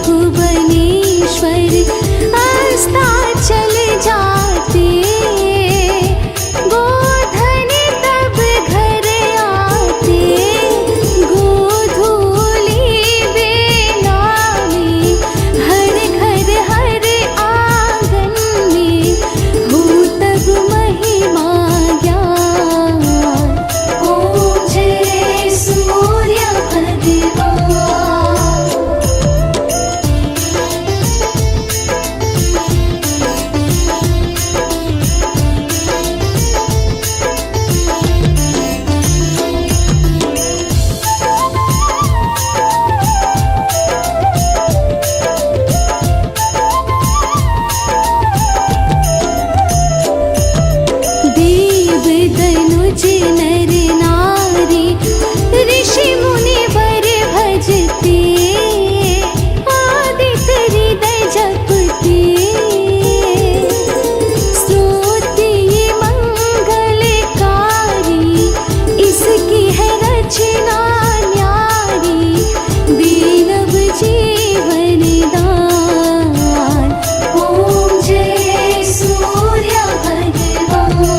भुवनेश्वर अस्ताचल जाते, गोधन तब घर आते, गोधूली बेलावे, हर घर हर आंगन में हो तब महिमा ज्ञान। ओम जय सूर्य भगवान। देव दनुज नर नारी, ऋषि मुनि वर भजते, आदित्य हृदय जपते, स्तोत्र ये मंगलकारी, इसकी है रचना न्यारी, दीनव जीवन दान। ओम जय सूर्य भगवान।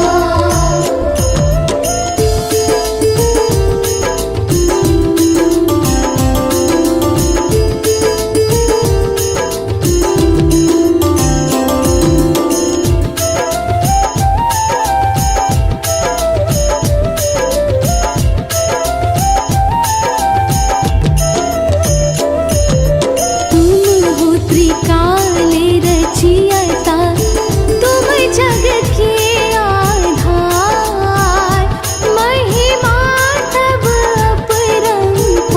तुम हो त्रिकाल रचयिता, तुम जग के आधार, महिमा तब अपरंपार,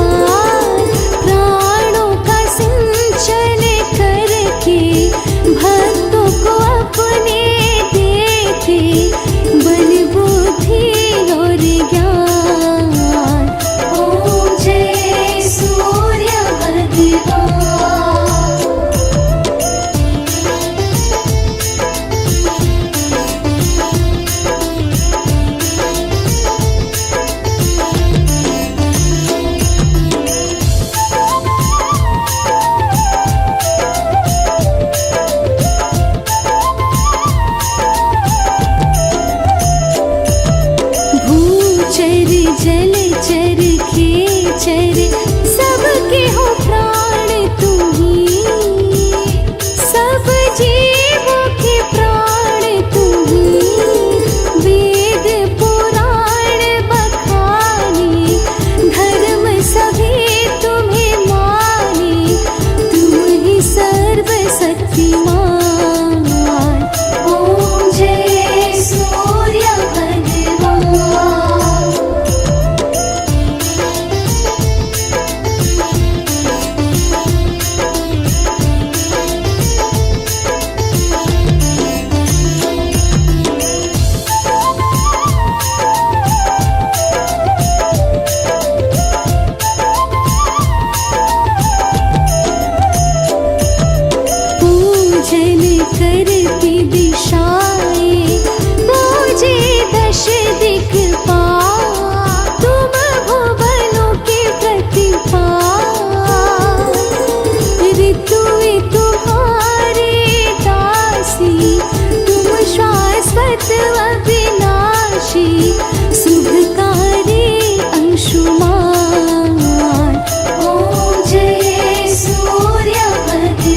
प्राणों का सिंचन करके भक्तों को अपने देते, बल बुद्धि और ज्ञान। ओम जय सूर्य भगवान। भूचर जलचर खेचर, सबके हो प्राण तुम्ही, सब जीवों के प्राण तुम्ही, वेद पुराण बखाने, धर्म सभी तुम्हें माने, तुम ही सर्वशक्तिमान। ओम जय सूर्य भगवान। पूजन करती दिशाएं, पूजे दश दिक्पाल, तुम भुवनों के प्रतिपाल, ऋतु तुम्हारे दासी, तुम शाश्वत अविनाशी, शुभकारी अंशुमान। ओम जय सूर्य भगवान।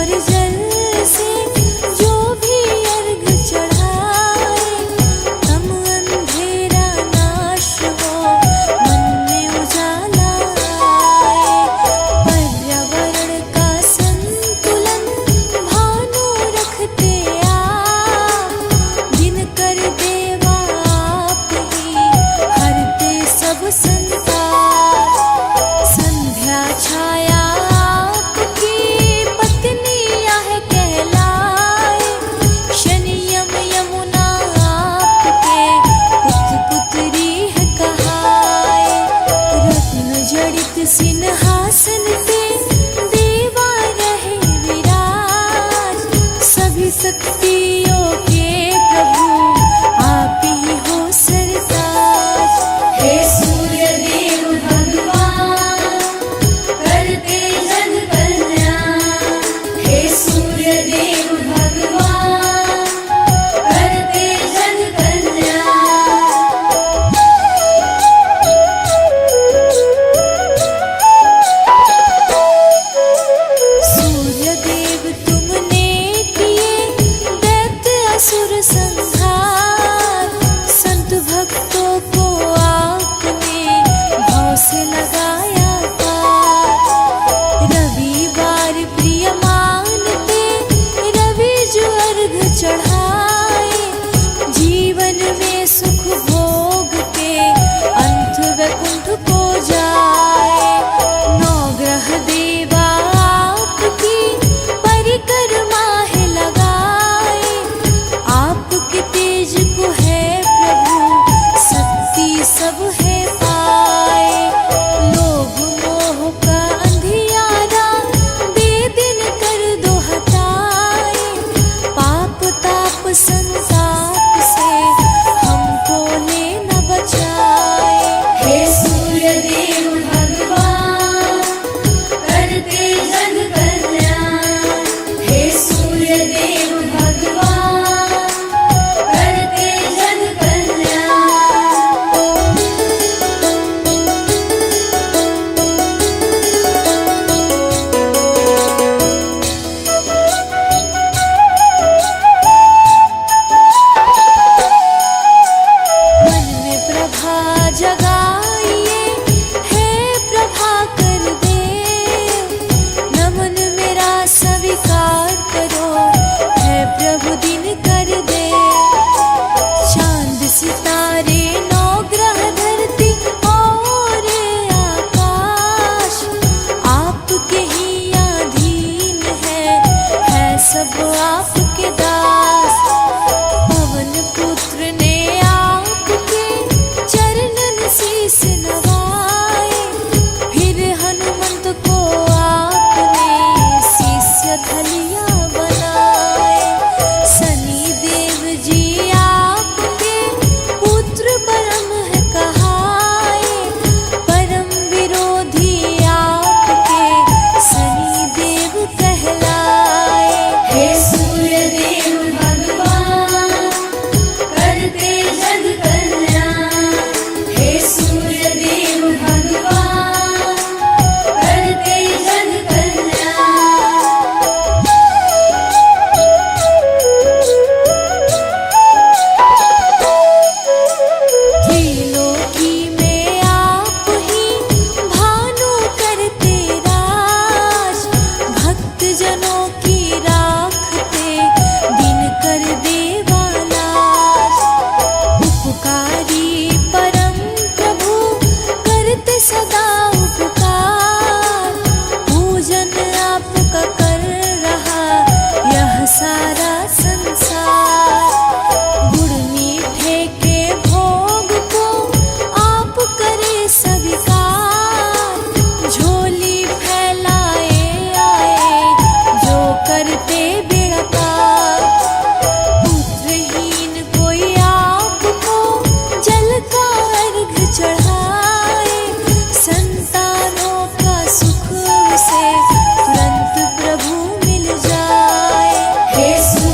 और जल से जो भी अर्घ चढ़ाए, तम अंधेरा नाश हो, मन में उजाला आए। पर्यावरण का संतुलन भानु रखते आप, दिनकर देवा आप ही हरते सब संताप। संध्या छाया आपकी पत्नी यह कहलाए, शनि यम यमुना आपके पुत्र पुत्री है कहाए। रत्न जड़ित सिंहासन पे देवा रहे विराज, सभी शक्तियों के प्रभु आप ही हो सरताज। हे सूर्य देव भगवान करते जन कल्याण, हे सूर्य देव भगवान करते जन कल्याण। सूर्य देव तुमने किए दैत्य असुर संहार, संत भक्तों को आपने भाव से लगाया पार। रविवार प्रिय मानते रवि जो अर्घ चढ़ाए, जीवन में सुख भोग के अंत वैकुंठ को जाए। नवग्रह देवा आपकी परिक्रमा है लगाए, आपके तेज को है प्रभु शक्ति सब है पाए। लोभ मोह का अंधियारा बेदिन कर दो हटाए, पाप ताप संताप से हमको ले न बचाए। हे सूर्य देव भगवान करते जन कल्याण, हे सूर्य देव भगवान करते जन कल्याण। मन में प्रभा जगाइए, हे प्रभा कर देव, नमन मेरा स्वीकार करो, है प्रभु दिन कर दे। चांद सितारे नौ ग्रह धरती और आकाश, आपके ही अधीन है सब आपके दास। पवन पुत्र ने आपके चरणन शीस नवाए, फिर हनुमंत को आपने शिष्य धलिया बनाए। शनि देव जी आपके पुत्र परम है कहाए, परम विरोधी आपके शनि देव कहलाए। हे सूर्य देव भगवान करते जन कल्याण, हे सूर्य देव भगवान करते जन कल्याण। त्रिलोकी में आप ही भानु करते राज, भक्त जनों की राखते दिनकर देवा लाज। उपकारी परम प्रभु करते सदा उपकार, पूजन आपका कर रहा यह सारा संसार। गुड़ मीठे के भोग को आप करे स्वीकार, झोली फैलाए आए जो करते बेड़ा पार। पुत्रहीन कोई आपको जल का अर्घ चढ़ाए, संतानों का सुख उसे तुरंत प्रभु मिल जाए। हे सूर्य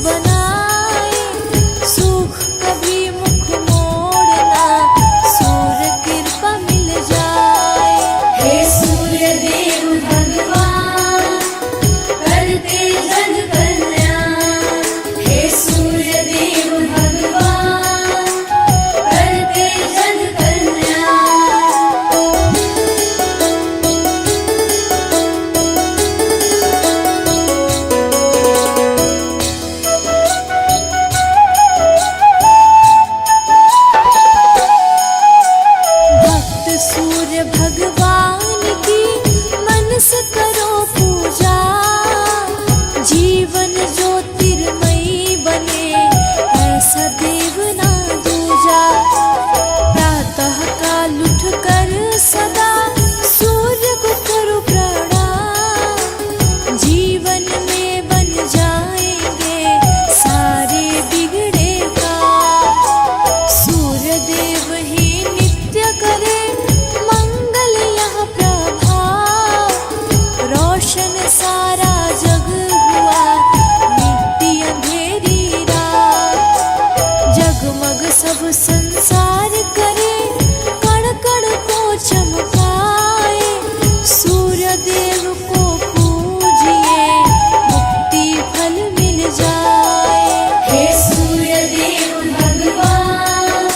बनाए, सुख कभी मुख मोड़ना, सूर्य कृपा मिल जाए। हे सूर्य देव भगवान करते जग कल्याण। हे सूर्य देव भगवान करते जग कल्याण। भक्त सूर्य भगवान की मन से करो पूजा, जीवन ज्योतिर्मयी बने ऐसा देव ना दूजा। प्रातः काल उठ कर सदा सूर्य को करो प्रणाम, जीवन में बन जाएंगे सारे बिगड़े काम। सूर्य देव ही नित्य करे मंगल यह प्रभाव, रोशन सारा जग हुआ मिट्टी अंधेरी रात। जगमग सब संसार करे, कण कण को चमकाए, सूर्य देव को पूजिए मुक्ति फल मिल जाए। हे सूर्य देव भगवान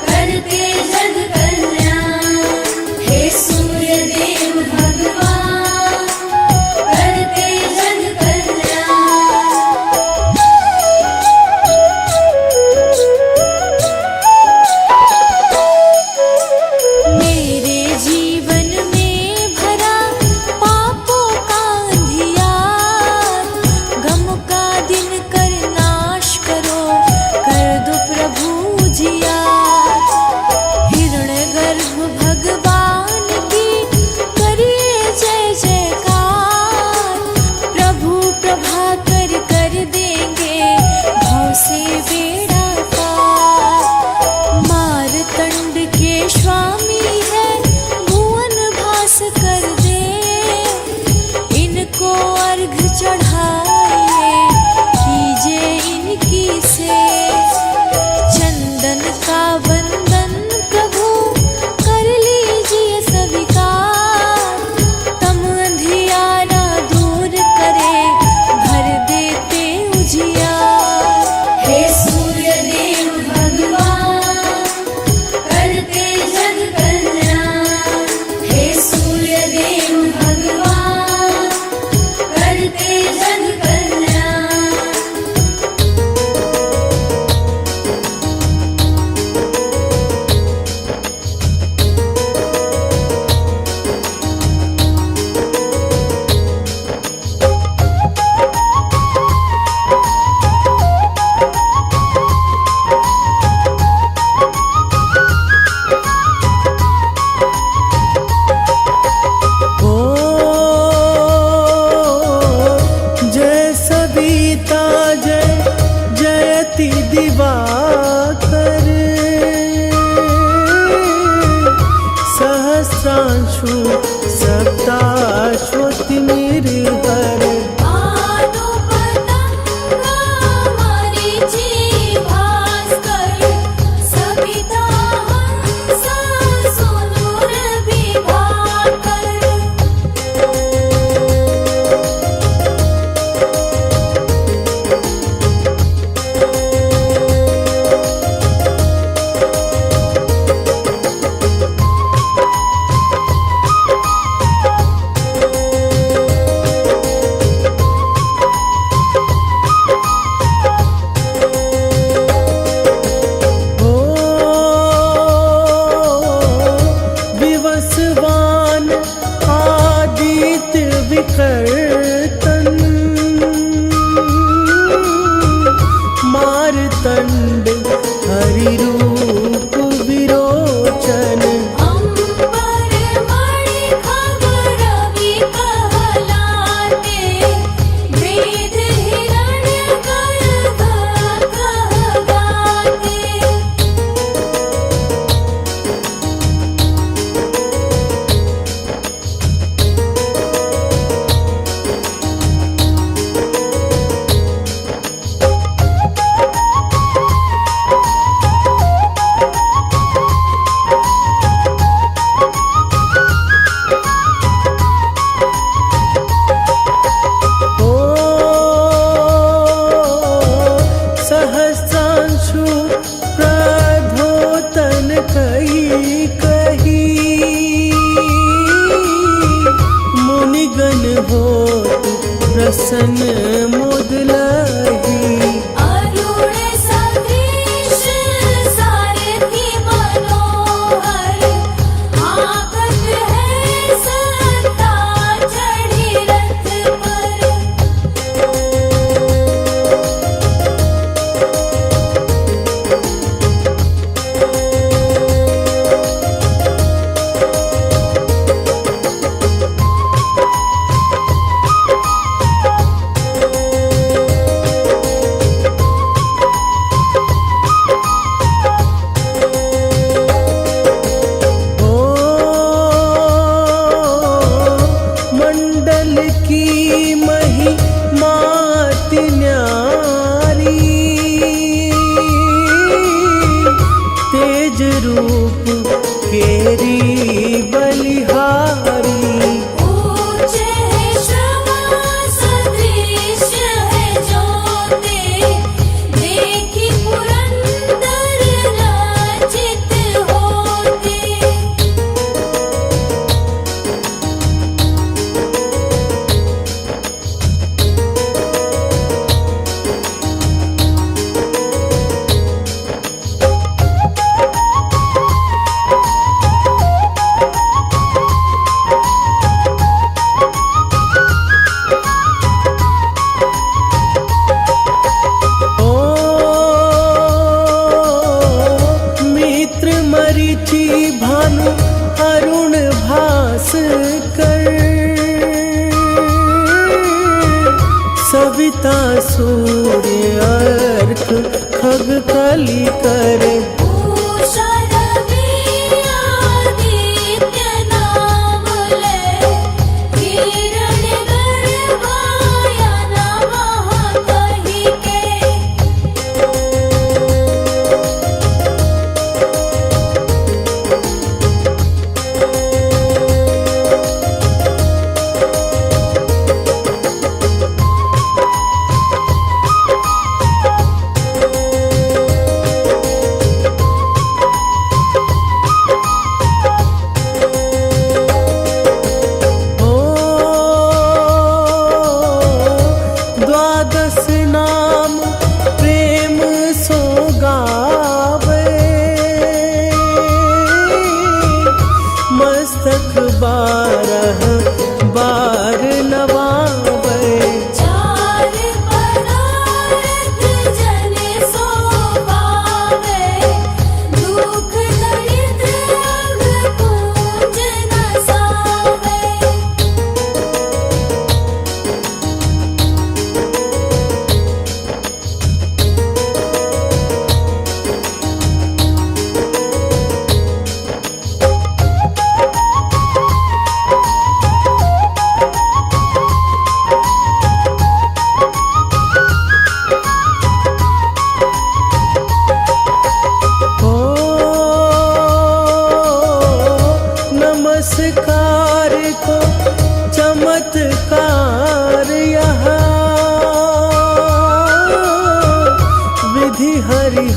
करते जग कल्याण। हे सूर्य देव भगवान करते जग कल्याण। मेरे जीवन में भरा पापों का अंधियार, गम का दिन कर नाश करो, कर दो प्रभु जियार। हिरण्यगर्भ भगवान की करिए जय जयकार, प्रभु प्रभाकर कर देंगे भव से बेड़ा पार। मारतंड के स्वामी है भुवन भास कर दे, इनको अर्घ चढ़ाइए कीजिए इनकी से। चंदन का वंदन प्रभु कर लीजिए स्वीकार, तम अंधियारा दूर करे भर देते उजियार। हे सूर्य देव भगवान करते जग कल्याण। हे सूर्य देव भगवान करते जग कल्याण। ओ जय सविता जय जयति दिवाकर, सहस्रांशु सप्ताश्वति निर्भर। भानु पतंगा मरीचि भास्कर, सविता हंसा सोनुर विभाकर। ओ विवस्वान आदित्य विकर्तन, मारतंड हरि रूप विरोचन। अंबर मणि खबर भी कहलाते, वेद हिरण्य गर्भ कहलाते।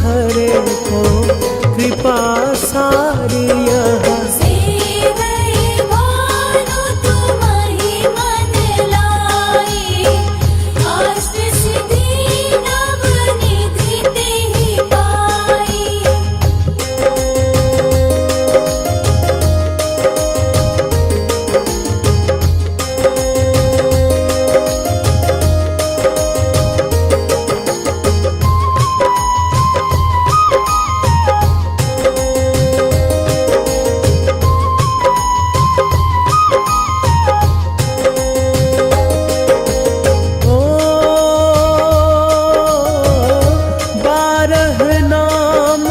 हरे को कृपा सारी यहाँ सेवई भानु तुम्हि मन लाई, अष्ट सिद्धि नव निधि तेहि पाई। ओ 12 नाम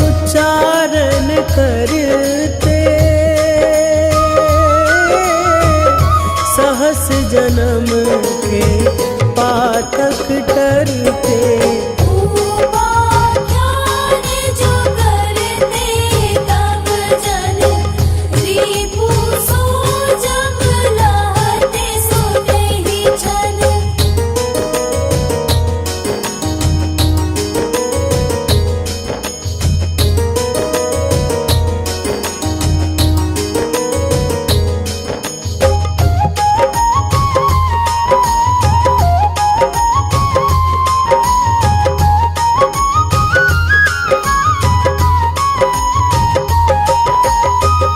उच्चारण करते, सहस जन्म के पातक टरते। उपाख्यान जो करते तब जन, रिपु सो जब लहते सो तेहि छन।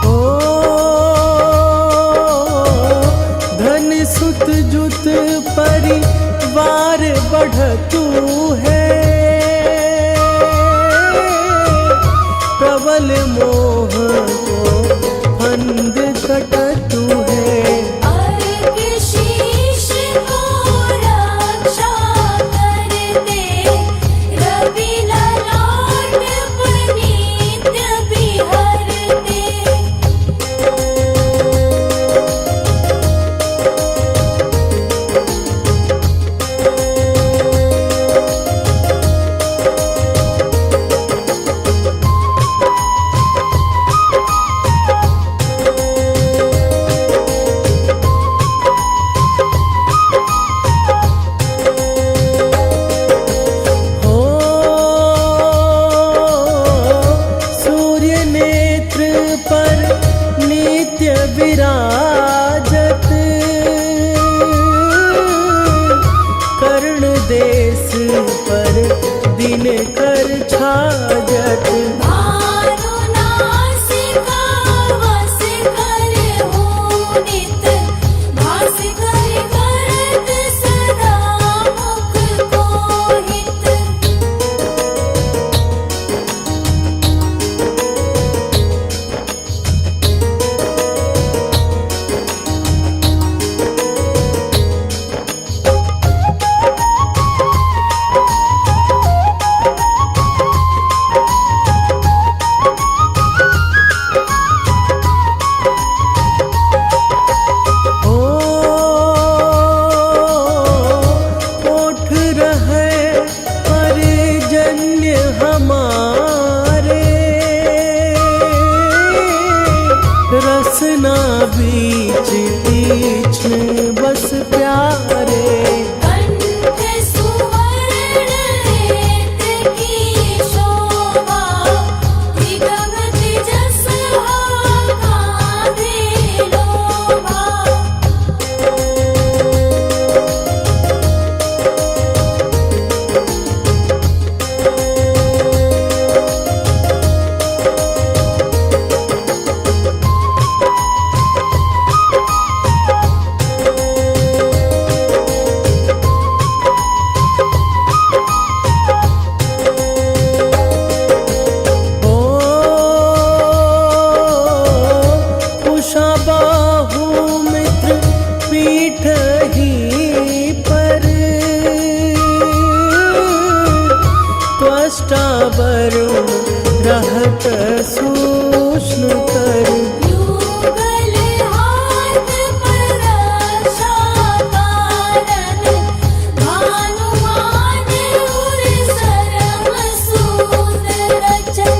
ओ धन सुत जुत परिवार बढ़तु है, प्रबल मोह को फंद कटतु है। अर्घ शीश को रक्षा करते, रवि ललाट पर नित्य बिहरते। हो सूर्य नेत्र पर नित्य विराजत, कर्ण देश पर दिन कर छाजत। भानु नासिका वस कर हो नित, भास कर करत सदा मुख को हित। ओ ओठ रहे परिजन्य हमारे, रसना बीच तीक्ष्ण बस प्यारे। कंठ सुवर्ण रेत की शोभा, विगत जस कांधे लोभा। ओ उषा बाहु मित्र पीठ ही पर, त्वष्टा वरुण रहत सूक्ष्म कर। युगल हाथ पर रक्षा कारण, भानुमान उर सरम सूद रचन।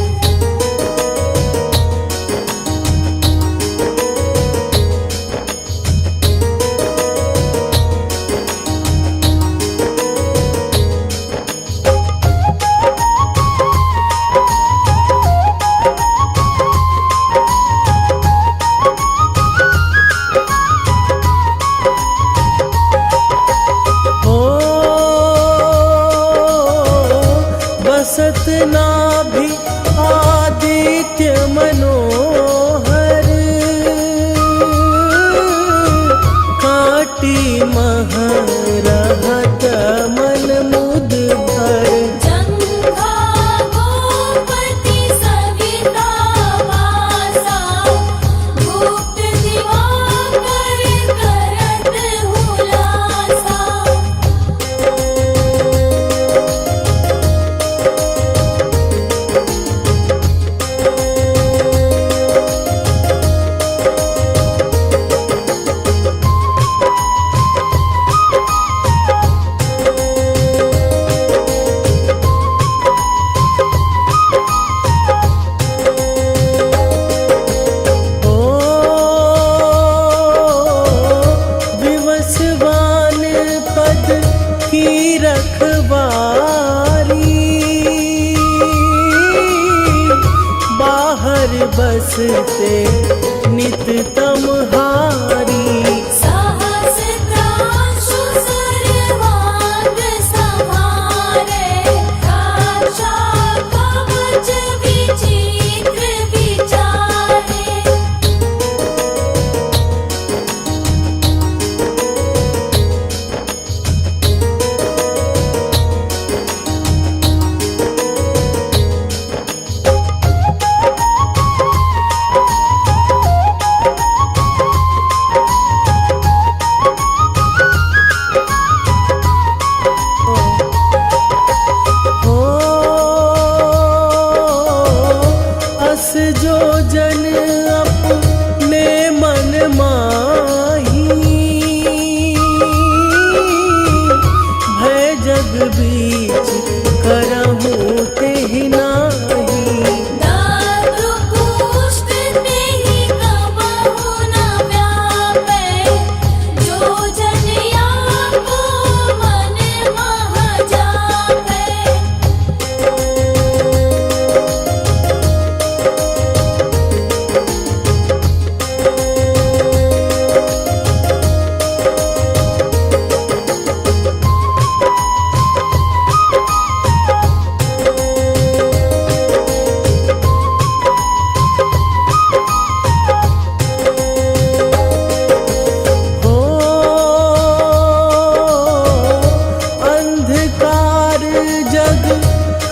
बसत नाभि आदित्य मनोहर, काटी मह रहत मन मुद भर। जंघा गोपति सविता वासा, गुप्त दिवाकर करत हुलासा। ओ विवस्वान पद की रखवारी, बाहर बसते नित तमहारी। सहस्त्रांशु सर्वांग समारे, रक्षा कवच विचित्र विचारे। ओ अस जो जन अपने मन माही, भय जग बीच करहूँ तेहि नाही। दारु पुष्ट तेहि कबहु न व्यापै, जो जन आपो मन मह जापै। हो अंधकार जग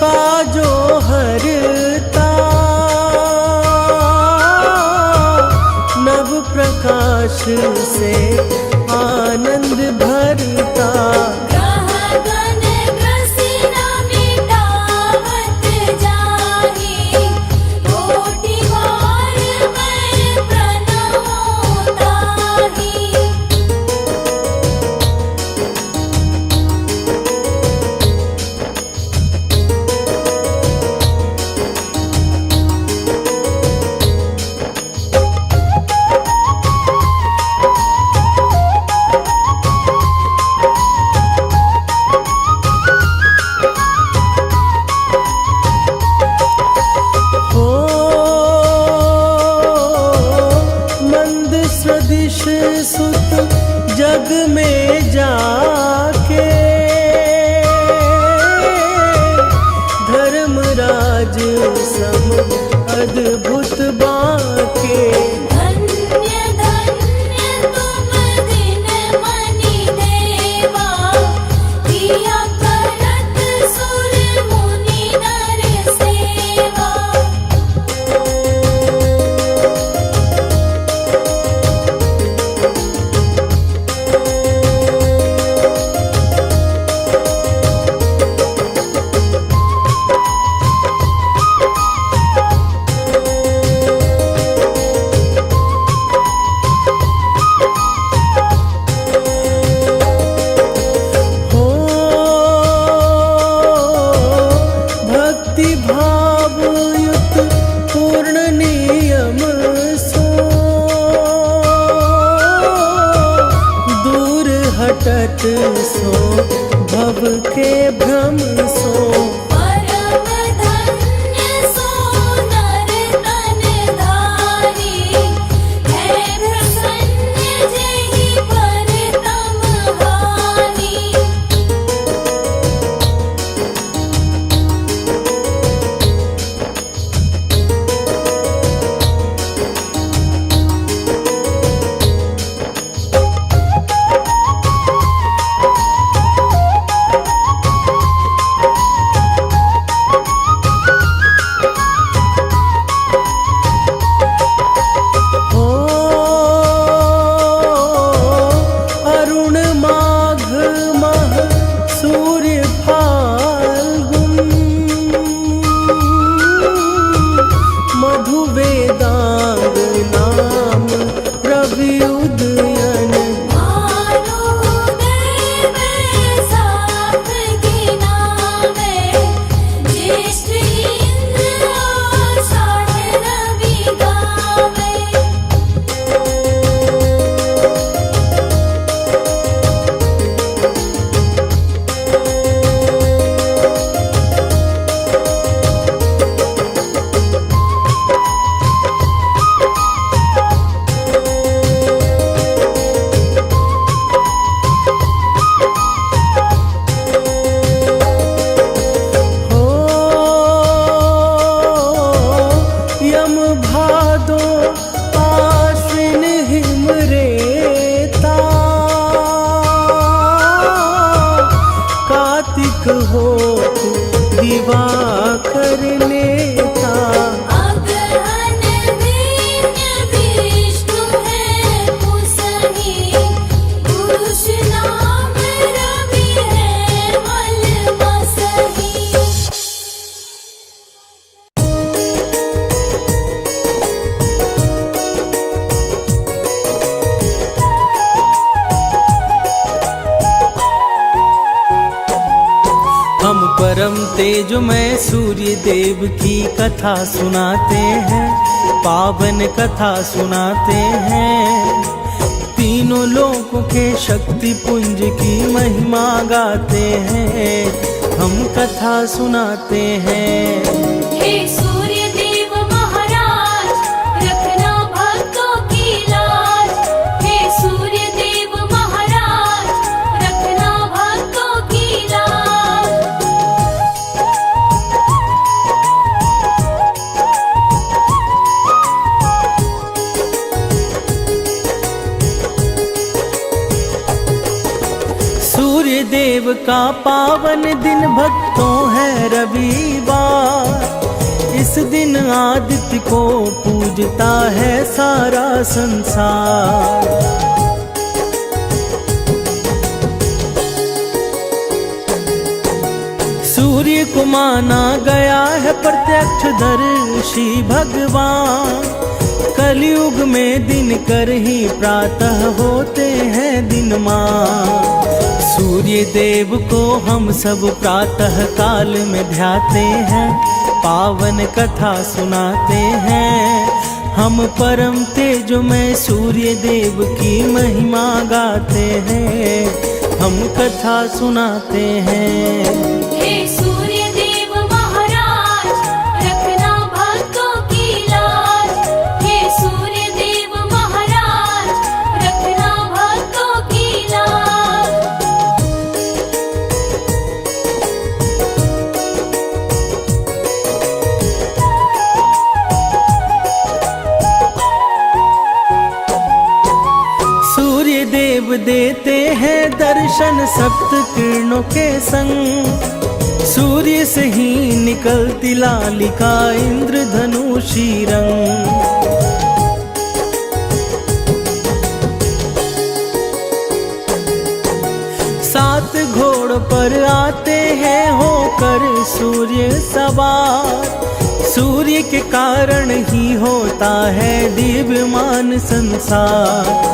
का जो हरता, नव प्रकाश से आनंद भरता। ग्रह गण ग्रसिना मिटावत जाहि, कोटि बार मैं प्रणमो ताहि। हो मंद सदिश सुत जग में जाके, धर्मराज सम अद्भुत बाके। धन्य धन्य तुम दिन मनि देवा, किया करत सुर मुनि नर सेवा। दिवाकर नेता। अगहन वीर्य विष्णु है कुसही, पुरुष नाम रवि है मल मसही। हम परम तेजमय सूर्य देव की कथा सुनाते हैं, पावन कथा सुनाते हैं। तीनों लोकों के शक्ति पुंज की महिमा गाते हैं, हम कथा सुनाते हैं। हे सूर्य देव महाराज, रखना भक्तों की लाज। हे सूर्य देव महाराज, रखना भक्तों की लाज। सूर्य देव का पावन दिन भक्तों है रविवार। इस दिन आदित्य को पूजता है सारा संसार। सूर्य को माना गया है प्रत्यक्षदर्शी भगवान। कलयुग में दिन कर ही प्रातः होते हैं दिनमान। सूर्य देव को हम सब प्रातः काल में ध्याते हैं, पावन कथा सुनाते हैं। हम परम तेजमय सूर्य देव की महिमा गाते हैं, हम कथा सुनाते हैं। हे सूर्य देव महाराज, रखना भक्तों की लाज। हे सूर्य देव महाराज, रखना भक्तों की लाज। सूर्य देव देते हैं दर्शन सप्त किरणों के संग। सूर्य से ही निकलती लालिका इंद्रधनुषी रंग। सात घोड़ पर आते हैं होकर सूर्य सवार। सूर्य के कारण ही होता है दिव्यमान संसार।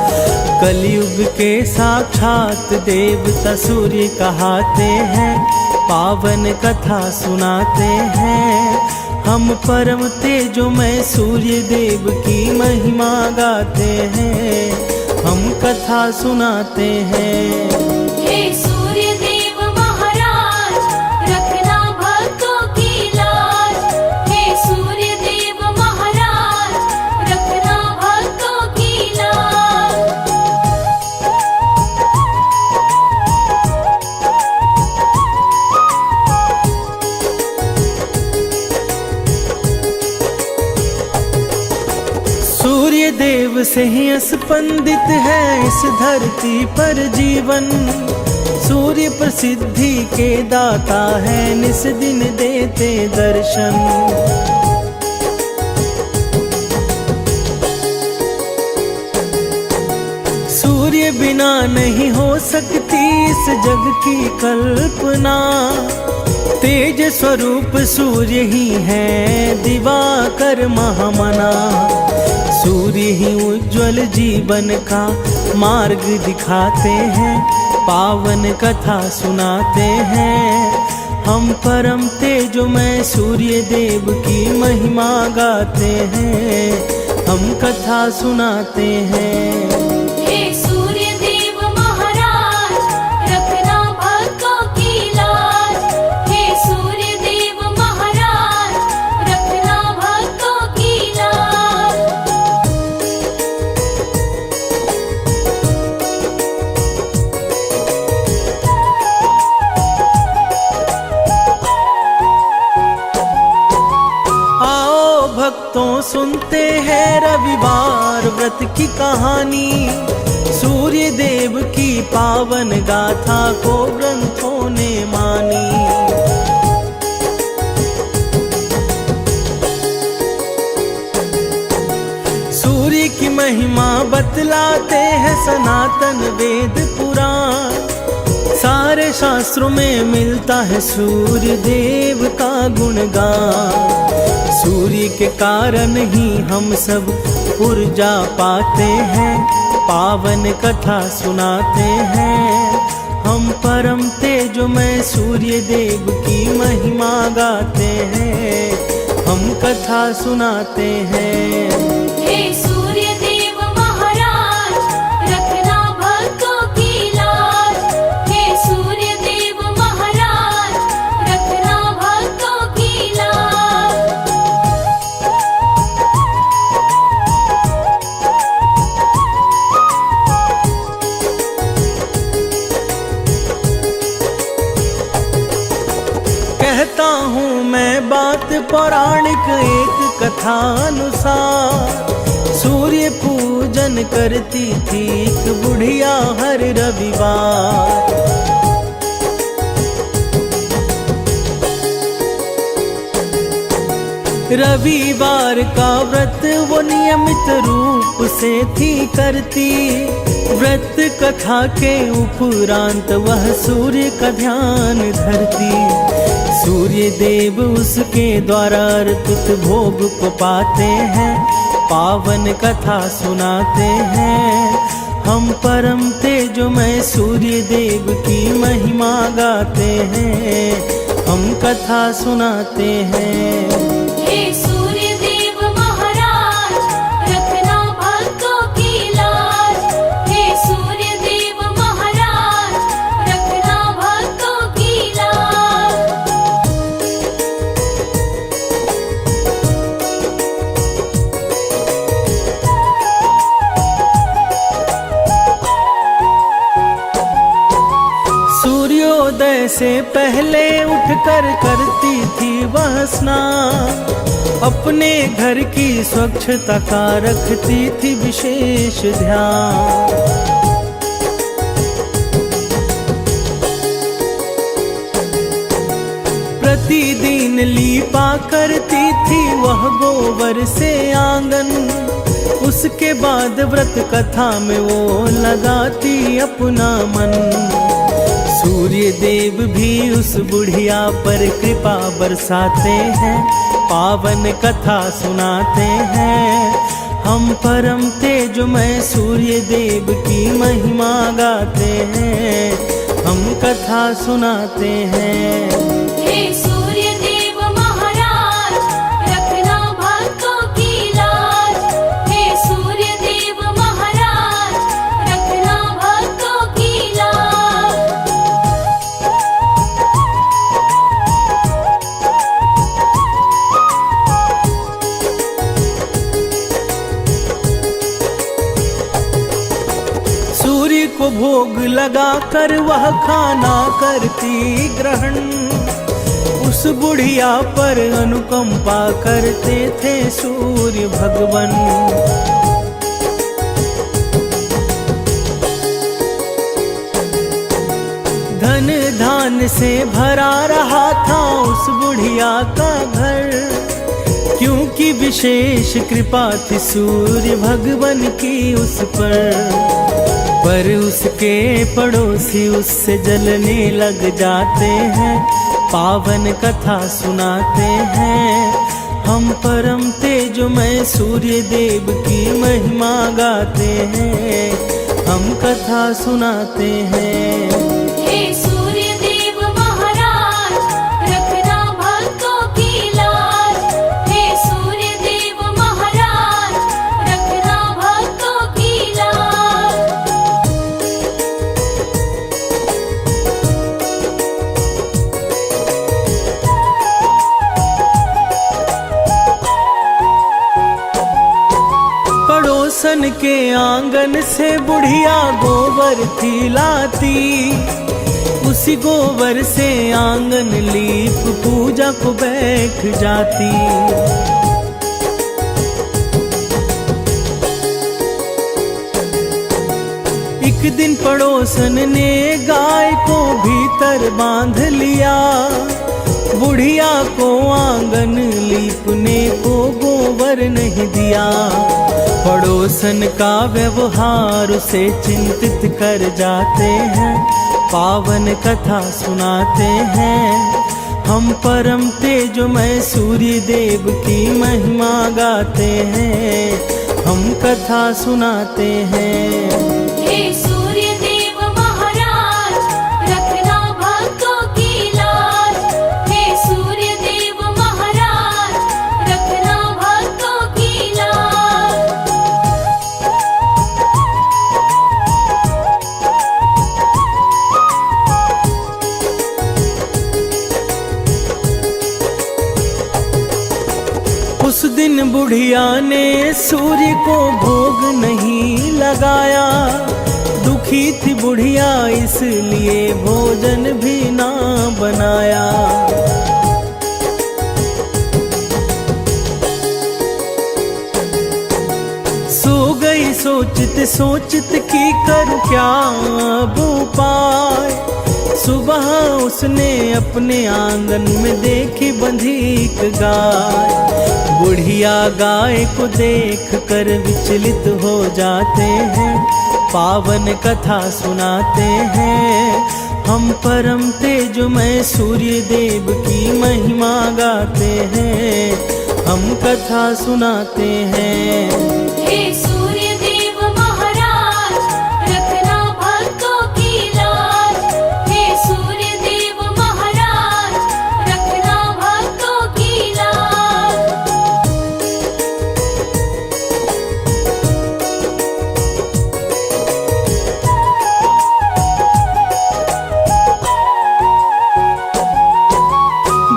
कलयुग के साक्षात देवता सूर्य कहाते हैं, पावन कथा सुनाते हैं। हम परम तेजोमय सूर्य देव की महिमा गाते हैं, हम कथा सुनाते हैं। हे सूर्य देव महाराज, रखना भक्तों की लाज। हे सूर्य देव महाराज, रखना भक्तों की लाज। सूर्य देव से ही स्पंदित है इस धरती पर जीवन। सूर्य प्रसिद्धि के दाता है, निस दिन देते दर्शन। सूर्य बिना नहीं हो सकती इस जग की कल्पना। तेज स्वरूप सूर्य ही है दिवाकर महामना। सूर्य ही उज्ज्वल जीवन का मार्ग दिखाते हैं, पावन कथा सुनाते हैं। हम परम तेजोमय सूर्य देव की महिमा गाते हैं, हम कथा सुनाते हैं। हे सूर्य देव महाराज, रखना भक्तों की लाज। हे सूर्य देव महाराज, रखना भक्तों की लाज। आओ भक्तों सुनते हैं रविवार व्रत की कहानी। सूर्य देव की पावन गाथा को ग्रंथों ने मानी। बतलाते हैं सनातन वेद पुराण। सारे शास्त्रों में मिलता है सूर्य देव का गुणगान। सूर्य के कारण ही हम सब ऊर्जा पाते हैं, पावन कथा सुनाते हैं। हम परम तेजोमय सूर्य देव की महिमा गाते हैं, हम कथा सुनाते हैं। हे सूर्य देव महाराज, रखना भक्तों की लाज। हे सूर्य देव महाराज, रखना भक्तों की लाज। कहता हूँ मैं बात पौराणिक एक कथा अनुसार। सूर्य पूजन करती थी एक बुढ़िया हर रविवार। रविवार का व्रत वो नियमित रूप से थी करती। व्रत कथा के उपरांत वह सूर्य का ध्यान धरती। सूर्य देव उसके द्वारा अर्पित भोग को पाते हैं, पावन कथा सुनाते हैं। हम परम तेजोमय सूर्य देव की महिमा गाते हैं, हम कथा सुनाते हैं। हे सूर्य देव महाराज, रखना भक्तों की लाज। हे सूर्य देव महाराज, रखना भक्तों की लाज। सूर्योदय से पहले उठकर करती थी वह स्नान। अपने घर की स्वच्छता का रखती थी विशेष ध्यान। प्रतिदिन लीपा करती थी वह गोबर से आंगन। उसके बाद व्रत कथा में वो लगाती अपना मन। सूर्य देव भी उस बुढ़िया पर कृपा बरसाते हैं, पावन कथा सुनाते हैं। हम परम तेजोमय सूर्य देव की महिमा गाते हैं, हम कथा सुनाते हैं। हे सूर्य देव महाराज, रखना भक्तों की लाज। हे सूर्य देव महाराज, रखना भक्तों की लाज। सूर्य को भोग लगाकर वह खाना करती ग्रहण। उस बुढ़िया पर अनुकंपा करते थे सूर्य भगवान। धन धान से भरा रहा था उस बुढ़िया का घर, क्योंकि विशेष कृपा थी सूर्य भगवान की उस पर उसके पड़ोसी उससे जलने लग जाते हैं, पावन कथा सुनाते हैं। हम परम तेजोमय सूर्य देव की महिमा गाते हैं, हम कथा सुनाते हैं। हे सूर्य देव महाराज, रखना भक्तों की लाज। हे सूर्य देव महाराज, रखना भक्तों की लाज। पड़ोसन के आंगन से बुढ़िया गोबर थी लाती। उसी गोबर से आंगन लीप पूजा को बैठ जाती। एक दिन पड़ोसन ने गाय को भीतर बांध लिया। बुढ़िया को आंगन लीपने को गोबर नहीं दिया। पड़ोसन का व्यवहार उसे चिंतित कर जाते हैं, पावन कथा सुनाते हैं। हम परम तेजोमय सूर्य देव की महिमा गाते हैं, हम कथा सुनाते हैं। हे सूर्य देव महाराज, रखना भक्तों की लाज। हे सूर्य देव महाराज, रखना भक्तों की लाज। उस दिन बुढ़िया ने सूर्य को भोग नहीं लगाया, दुखी थी बुढ़िया इसलिए भोजन भी ना बनाया। सो गई सोचते सोचते कि करूं क्या अब उपाय। सुबह उसने अपने आंगन में देखी बंधी एक गाय। बुढ़िया गाय को देख कर विचलित हो जाते हैं, पावन कथा सुनाते हैं। हम परम तेजोमय सूर्य देव की महिमा गाते हैं, हम कथा सुनाते हैं। हे सूर्य देव महाराज, रखना भक्तों की लाज। हे सूर्य देव महाराज, रखना भक्तों की लाज।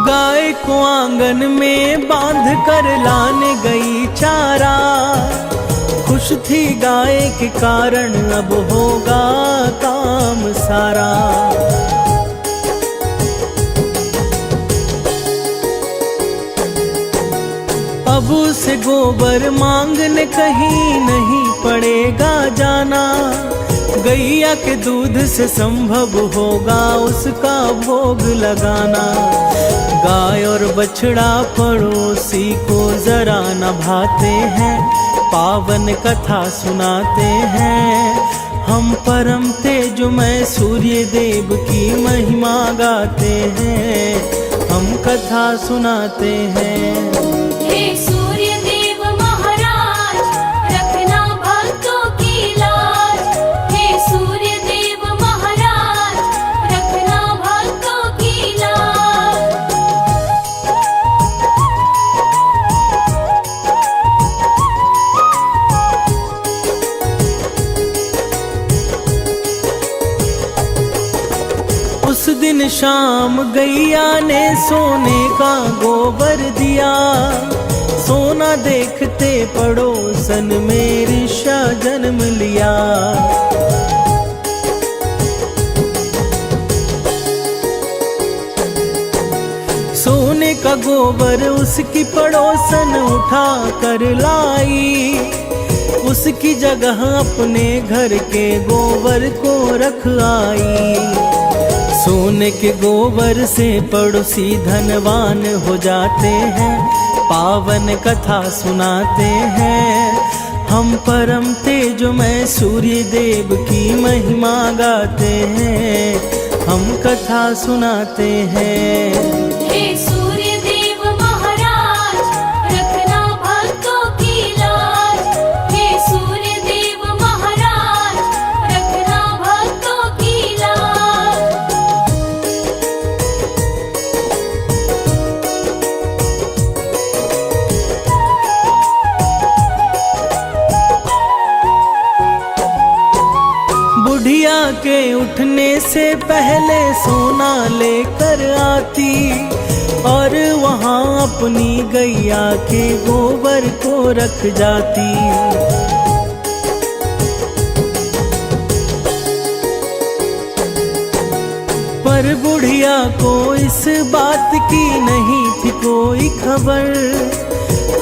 गाय को आंगन में बांध कर लाने गई चारा। खुश थी गाय के कारण अब होगा काम सारा। अब उसे गोबर मांगने कहीं नहीं पड़ेगा जाना। गैया के दूध से संभव होगा उसका भोग लगाना। गाय और बछड़ा पड़ोसी को जरा न भाते हैं, पावन कथा सुनाते हैं। हम परम तेजोमय सूर्य देव की महिमा गाते हैं, हम कथा सुनाते हैं। हे सूर्य देव महाराज, रखना भक्तों की लाज। हे सूर्य देव महाराज, रखना भक्तों की लाज। उस दिन शाम गैया ने सोने का गोबर दिया। सोना देखते पड़ोसन में ऋषा जन्म लिया। सोने का गोबर उसकी पड़ोसन उठा कर लाई। उसकी जगह अपने घर के गोबर को रख आई। सोने के गोबर से पड़ोसी धनवान हो जाते हैं, पावन कथा सुनाते हैं। हम परम तेजोमय सूर्य देव की महिमा गाते हैं, हम कथा सुनाते हैं। हे सूर्य देव महाराज, रखना भक्तों की लाज। हे सूर्य देव महाराज, रखना भक्तों की लाज। बुढ़िया के उठने से पहले सोना लेकर आती और वहाँ अपनी गैया के गोबर को रख जाती। पर बुढ़िया को इस बात की नहीं थी कोई खबर।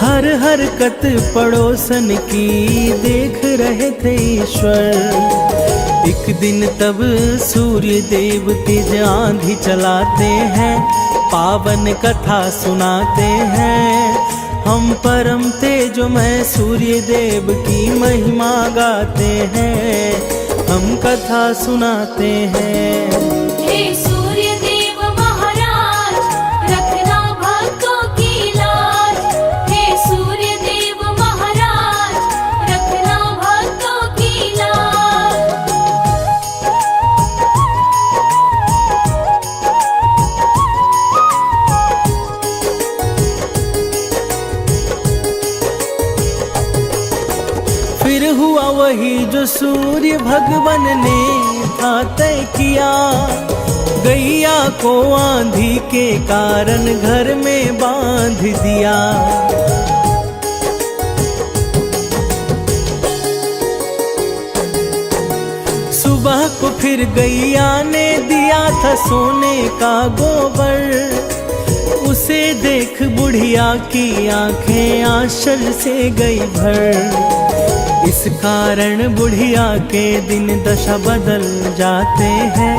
हर हरकत पड़ोसन की देख रहे थे ईश्वर। एक दिन तब सूर्य देव तेज आंधी चलाते हैं, पावन कथा सुनाते हैं। हम परम तेजोमय सूर्य देव की महिमा गाते हैं, हम कथा सुनाते हैं। हे सूर्य देव महाराज, रखना भक्तों की लाज। हे सूर्य देव महाराज, रखना भक्तों की लाज। फिर हुआ वही जो सूर्य भगवान ने था तय किया, गैया को आंधी के कारण घर में बांध दिया। सुबह को फिर गैया ने दिया था सोने का गोबर, उसे देख बुढ़िया की आंखें आश्चर्य से गई भर। इस कारण बुढ़िया के दिन दशा बदल जाते हैं,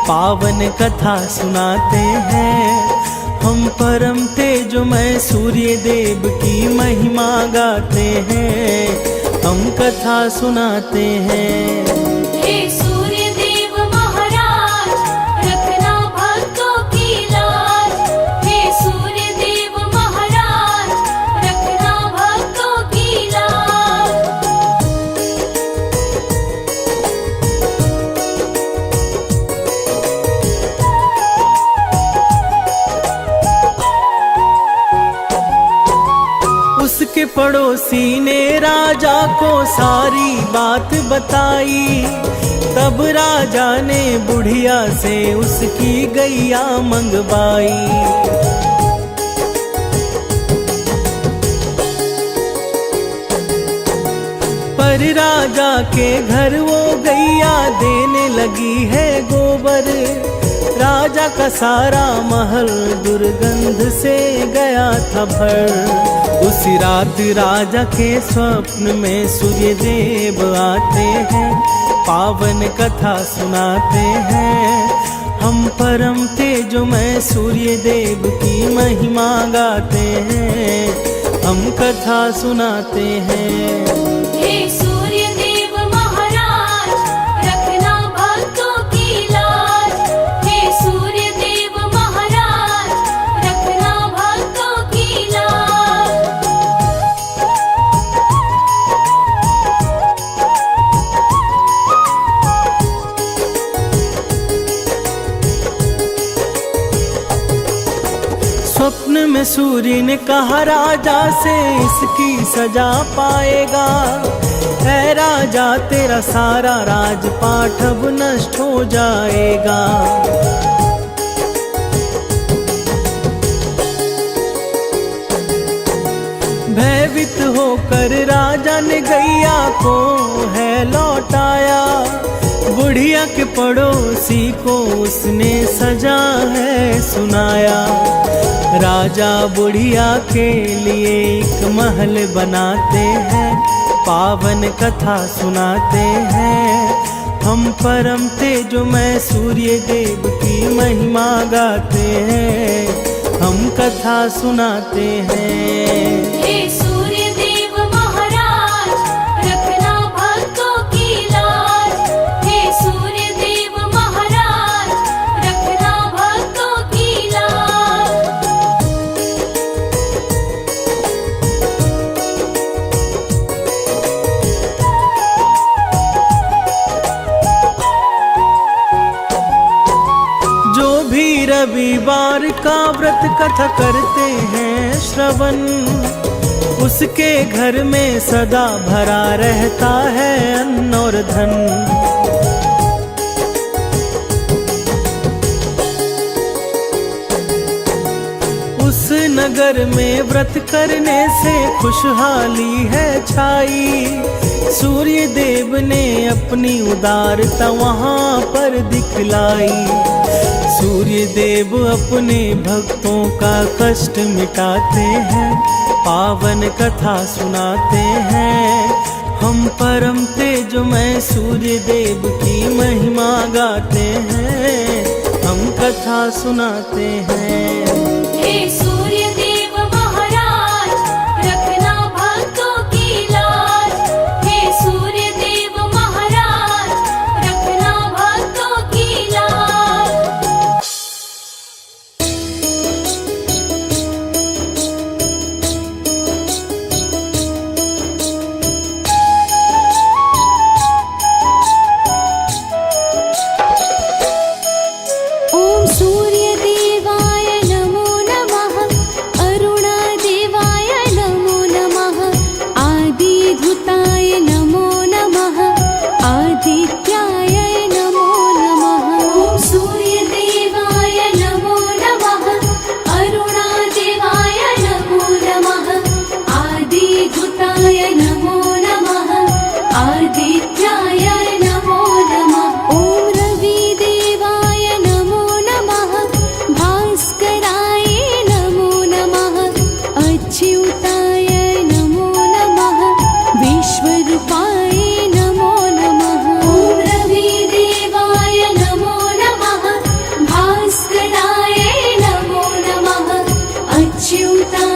पावन कथा सुनाते हैं। हम परम तेजोमय सूर्य देव की महिमा गाते हैं, हम कथा सुनाते हैं। हे सूर्य देव महाराज, रखना भक्तों की लाज। हे सूर्य देव महाराज, रखना भक्तों की लाज। उसके पड़ोसी ने राजा को सारी बात बताई, तब राजा ने बुढ़िया से उसकी गैया मंगवाई। पर राजा के घर वो गैया देने लगी है गोबर, राजा का सारा महल दुर्गंध से गया था भर। उसी रात राजा के स्वप्न में सूर्य देव आते हैं, पावन कथा सुनाते हैं। हम परम तेजोमय सूर्य देव की महिमा गाते हैं, हम कथा सुनाते हैं। हे सूर्य देव महाराज, रखना भक्तों की लाज। हे सूर्य देव महाराज, रखना भक्तों की लाज। स्वप्न में सूर्य ने कहा राजा से इसकी सजा पाएगा। है राजा तेरा सारा राजपाट अब नष्ट हो जाएगा। भयभीत होकर राजा ने गैया को है लौटाया, बुढ़िया के पड़ोसी को उसने सजा है सुनाया। राजा बुढ़िया के लिए एक महल बनाते हैं, पावन कथा सुनाते हैं। हम परम तेजोमय सूर्य देव की महिमा गाते हैं, हम कथा सुनाते हैं। हे सूर्य देव महाराज, रखना भक्तों की लाज। हे सूर्य देव महाराज, रखना भक्तों की लाज। जो भी रविवार का व्रत कथा करते हैं श्रवण, उसके घर में सदा भरा रहता है अन्न और धन। उस नगर में व्रत करने से खुशहाली है छाई। सूर्य देव ने अपनी उदारता वहाँ पर दिखलाई। सूर्य देव अपने भक्तों का कष्ट मिटाते हैं, पावन कथा सुनाते हैं। हम परम तेजोमय सूर्य देव की महिमा गाते हैं, हम कथा सुनाते हैं। हे सूर्य देव महाराज, शिवता